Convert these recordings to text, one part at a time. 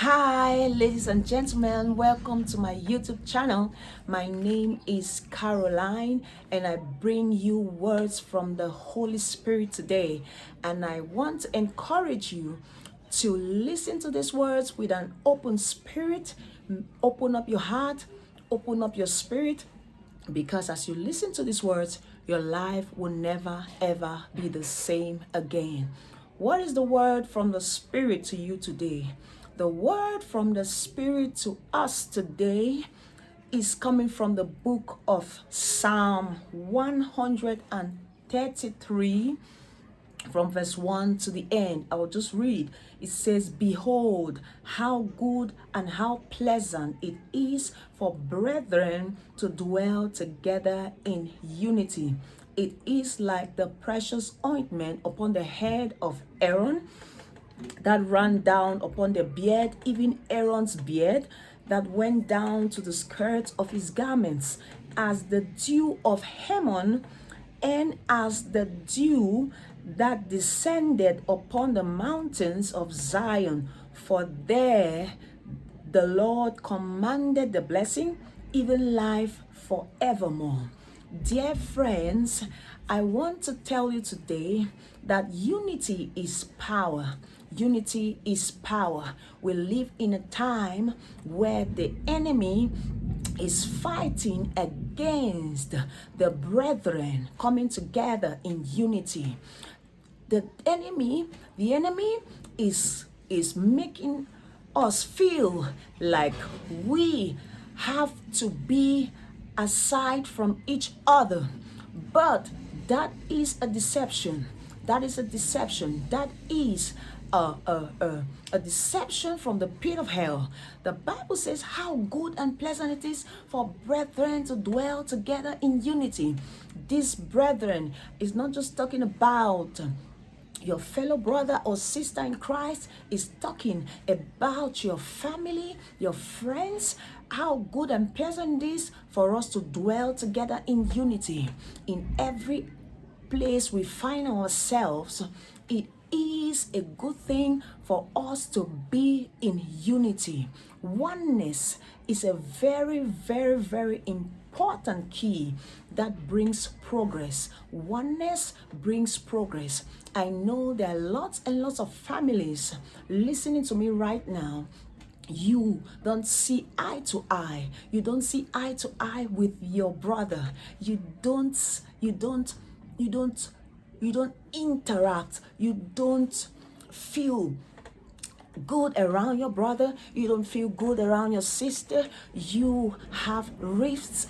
Hi, ladies and gentlemen, welcome to my YouTube channel. My name is Caroline, and I bring you words from the Holy Spirit today. And I want to encourage you to listen to these words with an open spirit. Open up your heart, open up your spirit, because as you listen to these words, your life will never ever be the same again. What is the word from the Spirit to you today? The word from the Spirit to us today is coming from the book of Psalm 133, from verse 1 to the end. I will just read. It says, "Behold, how good and how pleasant it is for brethren to dwell together in unity. It is like the precious ointment upon the head of Aaron, that ran down upon the beard, even Aaron's beard, that went down to the skirts of his garments, as the dew of Hermon, and as the dew that descended upon the mountains of Zion. For there the Lord commanded the blessing, even life forevermore." Dear friends, I want to tell you today that unity is power. Unity is power. We live in a time where the enemy is fighting against the brethren coming together in unity. The enemy is making us feel like we have to be aside from each other, but that is a deception. That is a deception. That is a deception from the pit of hell. The Bible says how good and pleasant it is for brethren to dwell together in unity. This brethren is not just talking about your fellow brother or sister in Christ, is talking about your family, your friends. How good and pleasant it is for us to dwell together in unity. In every place we find ourselves, it is a good thing for us to be in unity. Oneness is a very, very, very important key that brings progress. Oneness brings progress. I know there are lots and lots of families listening to me right now. You don't see eye to eye. You don't see eye to eye with your brother. You don't interact. You don't feel good around your brother. You don't feel good around your sister. You have rifts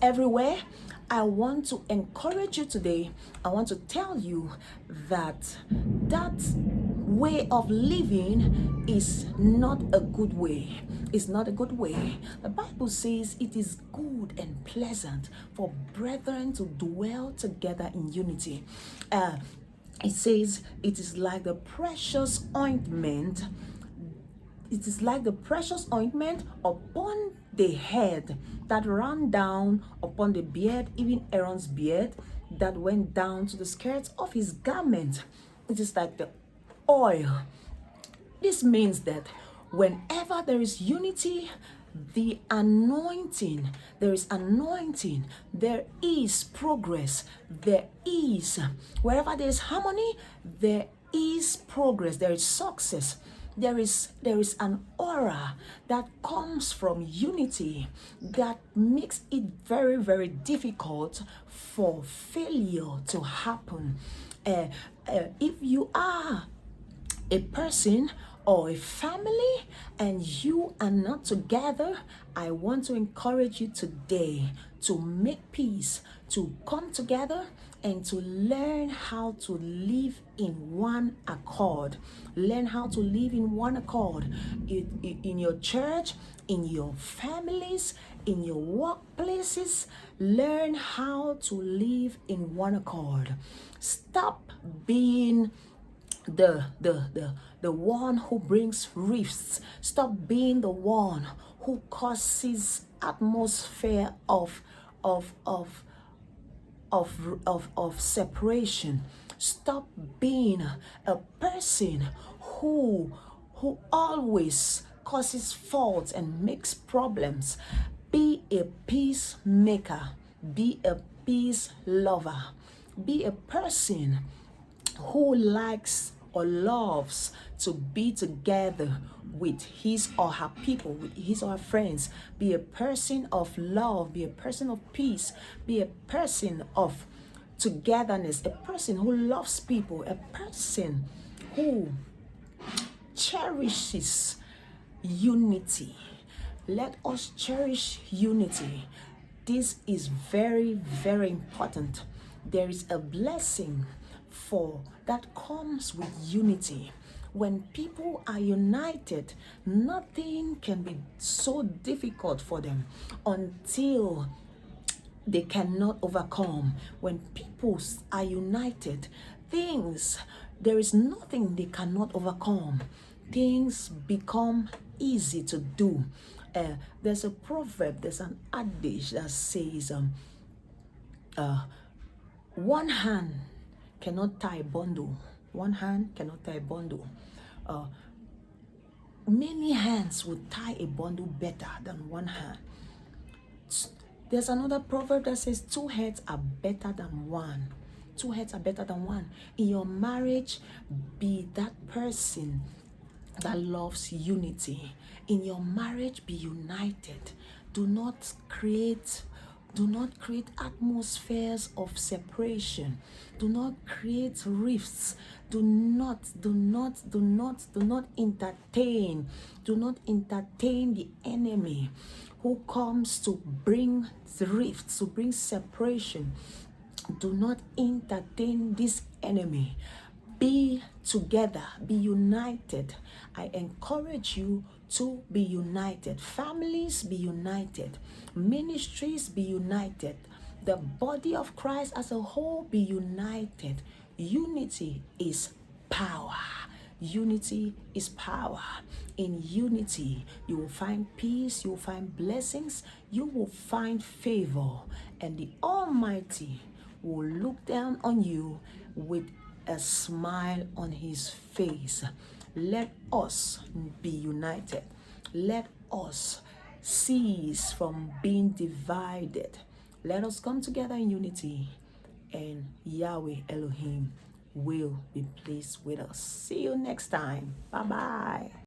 everywhere. I want to encourage you today. I want to tell you that way of living is not a good way. It's not a good way. The Bible says it is good and pleasant for brethren to dwell together in unity. It says it is like the precious ointment. It is like the precious ointment upon the head, that ran down upon the beard, even Aaron's beard, that went down to the skirts of his garment. It is like the oil. This means that whenever there is unity, the anointing, there is anointing, there is progress, wherever there is harmony, there is progress, there is success. There is an aura that comes from unity that makes it very, very difficult for failure to happen. If you are a person or a family and you are not together, I want to encourage you today to make peace, to come together and to learn how to live in one accord. Learn how to live in one accord in your church, in your families, in your workplaces. Learn how to live in one accord. Stop being the one who brings rifts. Stop being the one who causes atmosphere of separation. Stop being a person who who always causes faults and makes problems. Be a peacemaker. Be a peace lover. Be a person who likes or loves to be together with his or her people, with his or her friends. Be a person of love, be a person of peace, be a person of togetherness, a person who loves people, a person who cherishes unity. Let us cherish unity. This is very, very important. There is a blessing for that comes with unity. When people are united, nothing can be so difficult for them until they cannot overcome. When people are united, there is nothing they cannot overcome. Things become easy to do. There's a proverb, there's an adage that says, one hand cannot tie a bundle. One hand cannot tie a bundle. Many hands would tie a bundle better than one hand. There's another proverb that says two heads are better than one. Two heads are better than one. In your marriage, be that person that loves unity. In your marriage, be united. Do not create atmospheres of separation. Do not create rifts. Do not entertain. Do not entertain the enemy who comes to bring rifts, to bring separation. Do not entertain this enemy. Be together, be united. I encourage you to be united. Families, be united. Ministries, be united. The body of Christ as a whole, be united. Unity is power. Unity is power. In unity, you will find peace, you will find blessings, you will find favor, and the Almighty will look down on you with a smile on his face. Let us be united. Let us cease from being divided. Let us come together in unity, and Yahweh Elohim will be pleased with us. See you next time. Bye-bye.